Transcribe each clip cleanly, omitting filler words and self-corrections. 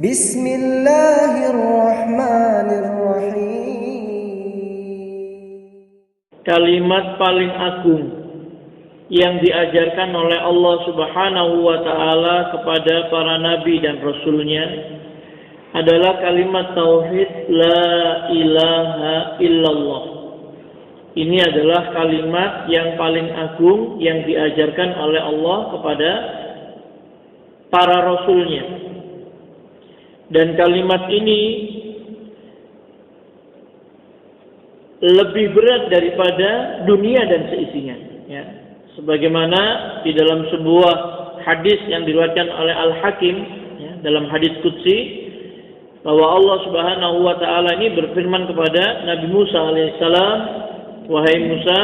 Bismillahirrahmanirrahim. Kalimat paling agung yang diajarkan oleh Allah Subhanahu wa ta'ala kepada para nabi dan rasulnya adalah kalimat tauhid la ilaha illallah. Ini adalah kalimat yang paling agung yang diajarkan oleh Allah kepada para rasulnya. Dan kalimat ini lebih berat daripada dunia dan seisinya, ya. Sebagaimana di dalam sebuah hadis yang diriwayatkan oleh Al-Hakim, ya, dalam hadis qudsi, bahwa Allah Subhanahu wa ta'ala ini berfirman kepada Nabi Musa alaihissalam, wahai Musa,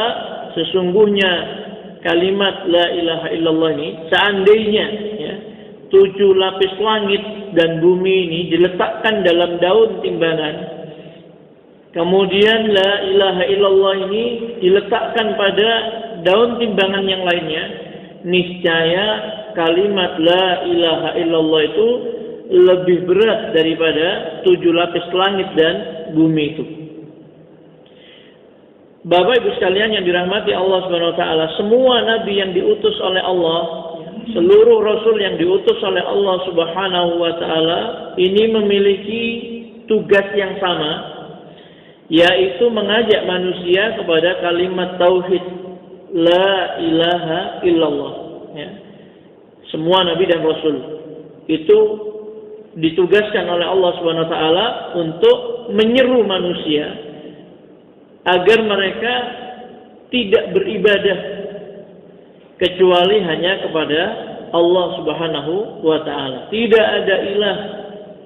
sesungguhnya kalimat la ilaha illallah ini seandainya, ya, 7 lapis langit dan bumi ini diletakkan dalam daun timbangan, kemudian la ilaha illallah ini diletakkan pada daun timbangan yang lainnya, niscaya kalimat la ilaha illallah itu lebih berat daripada 7 lapis langit dan bumi itu. Bapak Ibu sekalian yang dirahmati Allah Subhanahu wa taala, semua nabi yang diutus oleh Allah, seluruh rasul yang diutus oleh Allah Subhanahu wa taala ini memiliki tugas yang sama, yaitu mengajak manusia kepada kalimat tauhid la ilaha illallah, ya. Semua nabi dan rasul itu ditugaskan oleh Allah Subhanahu wa taala untuk menyeru manusia agar mereka tidak beribadah kecuali hanya kepada Allah Subhanahu wa taala. Tidak ada ilah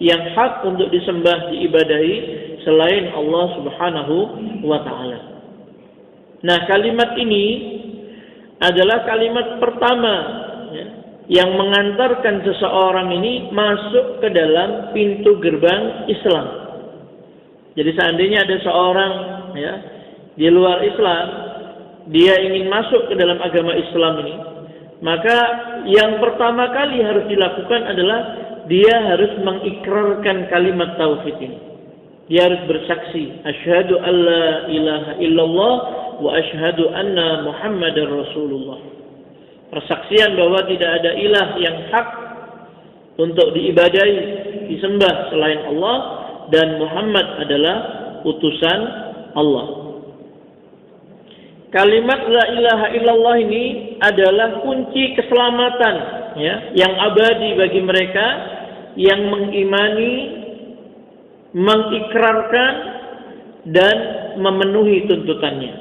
yang hak untuk disembah, diibadahi selain Allah Subhanahu wa taala. Nah, kalimat ini adalah kalimat pertama, ya, yang mengantarkan seseorang ini masuk ke dalam pintu gerbang Islam. Jadi seandainya ada seorang, ya, di luar Islam, dia ingin masuk ke dalam agama Islam ini, maka yang pertama kali harus dilakukan adalah dia harus mengikrarkan kalimat tauhid ini. Dia harus bersaksi, asyhadu alla ilaha illallah wa asyhadu anna Muhammadar Rasulullah. Persaksian bahwa tidak ada ilah yang hak untuk diibadahi, disembah selain Allah, dan Muhammad adalah utusan Allah. Kalimat la ilaha illallah ini adalah kunci keselamatan, ya, yang abadi bagi mereka yang mengimani, mengikrarkan dan memenuhi tuntutannya.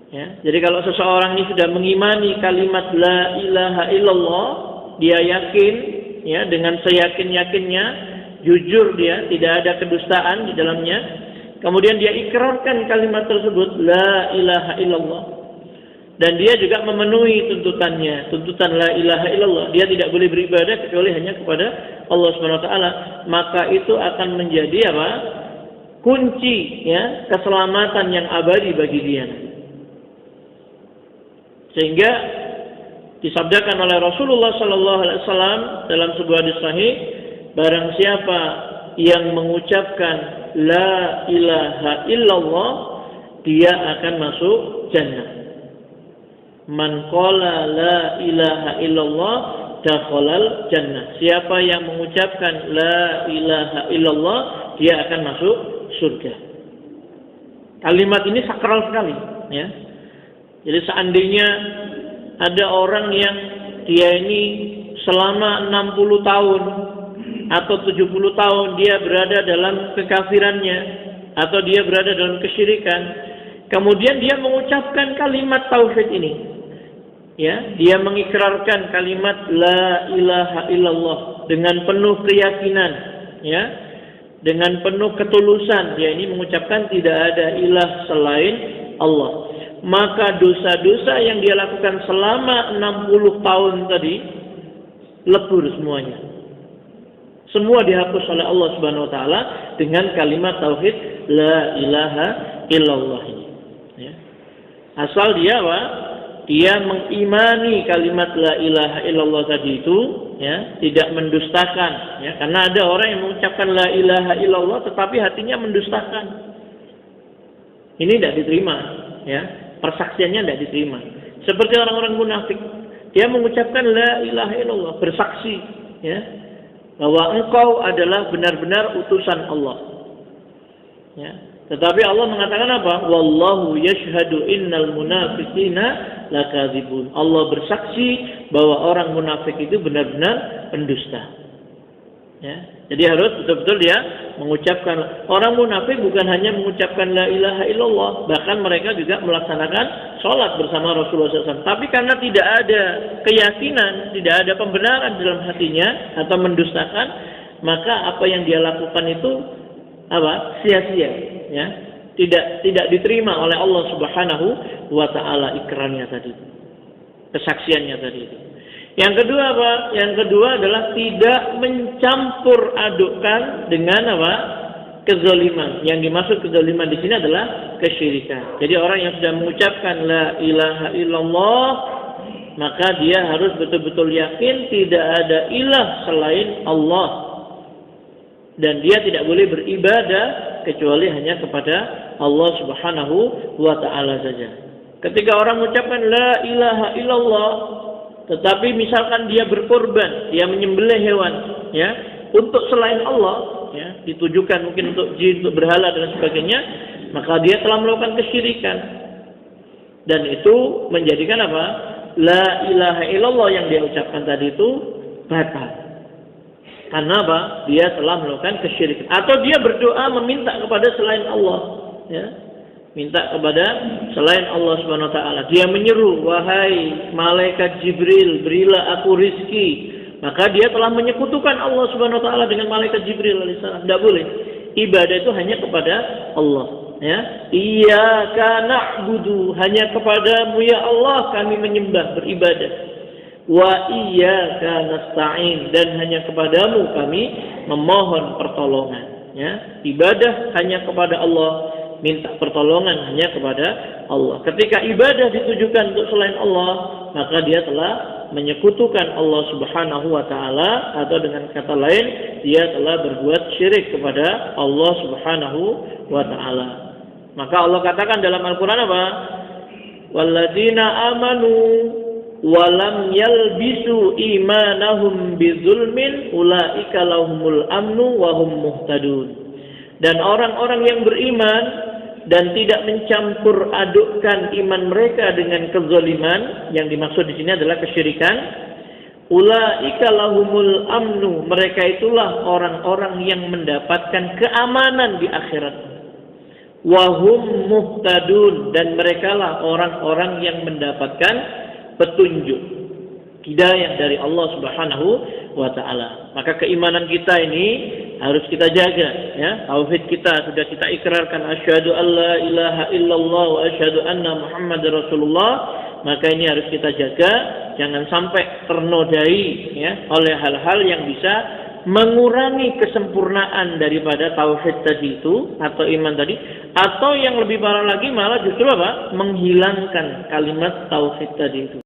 Ya, jadi kalau seseorang ini sudah mengimani kalimat la ilaha illallah, dia yakin, ya, dengan seyakin-yakinnya, jujur dia, tidak ada kedustaan di dalamnya. Kemudian dia ikrarkan kalimat tersebut, la ilaha illallah. Dan dia juga memenuhi tuntutannya, tuntutan la ilaha illallah. Dia tidak boleh beribadah kecuali hanya kepada Allah Subhanahu wa taala. Maka itu akan menjadi apa? Kunci, ya, keselamatan yang abadi bagi dia. Sehingga disabdakan oleh Rasulullah sallallahu alaihi wasallam dalam sebuah hadis sahih, barang siapa yang mengucapkan la ilaha illallah, dia akan masuk jannah. Man qala la ilaha illallah dakhalal jannah. Siapa yang mengucapkan la ilaha illallah, dia akan masuk surga. Kalimat ini sakral sekali, ya. Jadi seandainya ada orang yang dia ini selama 60 tahun atau 70 tahun dia berada dalam kekafirannya atau dia berada dalam kesyirikan, kemudian dia mengucapkan kalimat tauhid ini, ya, dia mengikrarkan kalimat la ilaha illallah dengan penuh keyakinan, ya, dengan penuh ketulusan, dia ini mengucapkan tidak ada ilah selain Allah. Maka dosa-dosa yang dia lakukan selama 60 tahun tadi lebur semuanya. Semua dihapus oleh Allah Subhanahu wa taala dengan kalimat tauhid la ilaha illallah ini, ya. Asal dia apa? Dia mengimani kalimat la ilaha illallah tadi itu, ya, tidak mendustakan, ya, karena ada orang yang mengucapkan la ilaha illallah tetapi hatinya mendustakan. Ini tidak diterima, ya, persaksiannya tidak diterima. Seperti orang-orang munafik, dia mengucapkan la ilaha illallah, bersaksi, ya, bahwa engkau adalah benar-benar utusan Allah. Ya. Tetapi Allah mengatakan apa? Wallahu yashhadu innal munafiqina lakadzibun. Allah bersaksi bahwa orang munafik itu benar-benar pendusta. Ya. Jadi harus betul-betul dia mengucapkan. Orang munafik bukan hanya mengucapkan la ilaha illallah, bahkan mereka juga melaksanakan sholat bersama Rasulullah SAW. Tapi karena tidak ada keyakinan, tidak ada pembenaran dalam hatinya atau mendustakan, maka apa yang dia lakukan itu apa? Sia-sia, ya. Tidak diterima oleh Allah Subhanahu wa taala ikrarnya tadi. Kesaksiannya tadi itu. Yang kedua apa? Yang kedua adalah tidak mencampur adukkan dengan apa? Kezaliman. Yang dimaksud kezaliman di sini adalah kesyirikan. Jadi orang yang sudah mengucapkan la ilaha illallah, maka dia harus betul-betul yakin tidak ada ilah selain Allah. Dan dia tidak boleh beribadah kecuali hanya kepada Allah Subhanahu wa taala saja. Ketika orang mengucapkan la ilaha illallah, tetapi misalkan dia berkorban, dia menyembelih hewan, ya, untuk selain Allah, ya, ditujukan mungkin untuk jin, untuk berhala dan sebagainya, maka dia telah melakukan kesyirikan. Dan itu menjadikan apa? La ilaha illallah yang dia ucapkan tadi itu batal. Karena apa? Dia telah melakukan kesyirikan. Atau dia berdoa meminta kepada selain Allah, ya. Minta kepada selain Allah Subhanahu wa taala. Dia menyeru, wahai malaikat Jibril, berilah aku rizki. Maka dia telah menyekutukan Allah Subhanahu wa taala dengan malaikat Jibril alaihissalam. Tidak boleh. Ibadah itu hanya kepada Allah, ya. Iyyaka na'budu, hanya kepadamu ya Allah kami menyembah, beribadah. Wa iyyaka nasta'in, dan hanya kepadamu kami memohon pertolongan, ya. Ibadah hanya kepada Allah, minta pertolongan hanya kepada Allah. Ketika ibadah ditujukan untuk selain Allah, maka dia telah menyekutukan Allah Subhanahu wa taala, atau dengan kata lain dia telah berbuat syirik kepada Allah Subhanahu wa taala. Maka Allah katakan dalam Al-Qur'an apa? Walladzina amanu walam yalbisu imanahum bizulmin ulaika lahumul amnu wa hum muhtadun. Dan orang-orang yang beriman dan tidak mencampur adukkan iman mereka dengan kezaliman, yang dimaksud di sini adalah kesyirikan, ulaika lahumul amnu, mereka itulah orang-orang yang mendapatkan keamanan di akhirat. Wa hum muhtadun, dan merekalah orang-orang yang mendapatkan petunjuk, hidayah dari Allah Subhanahu wa taala. Maka keimanan kita ini harus kita jaga, ya. Tauhid kita sudah kita ikrarkan, asyhadu alla ilaha illallah wa asyhadu anna muhammadar rasulullah, maka ini harus kita jaga, jangan sampai ternodai, ya, oleh hal-hal yang bisa mengurangi kesempurnaan daripada tauhid tadi itu atau iman tadi, atau yang lebih parah lagi malah justru apa? Menghilangkan kalimat tauhid tadi itu.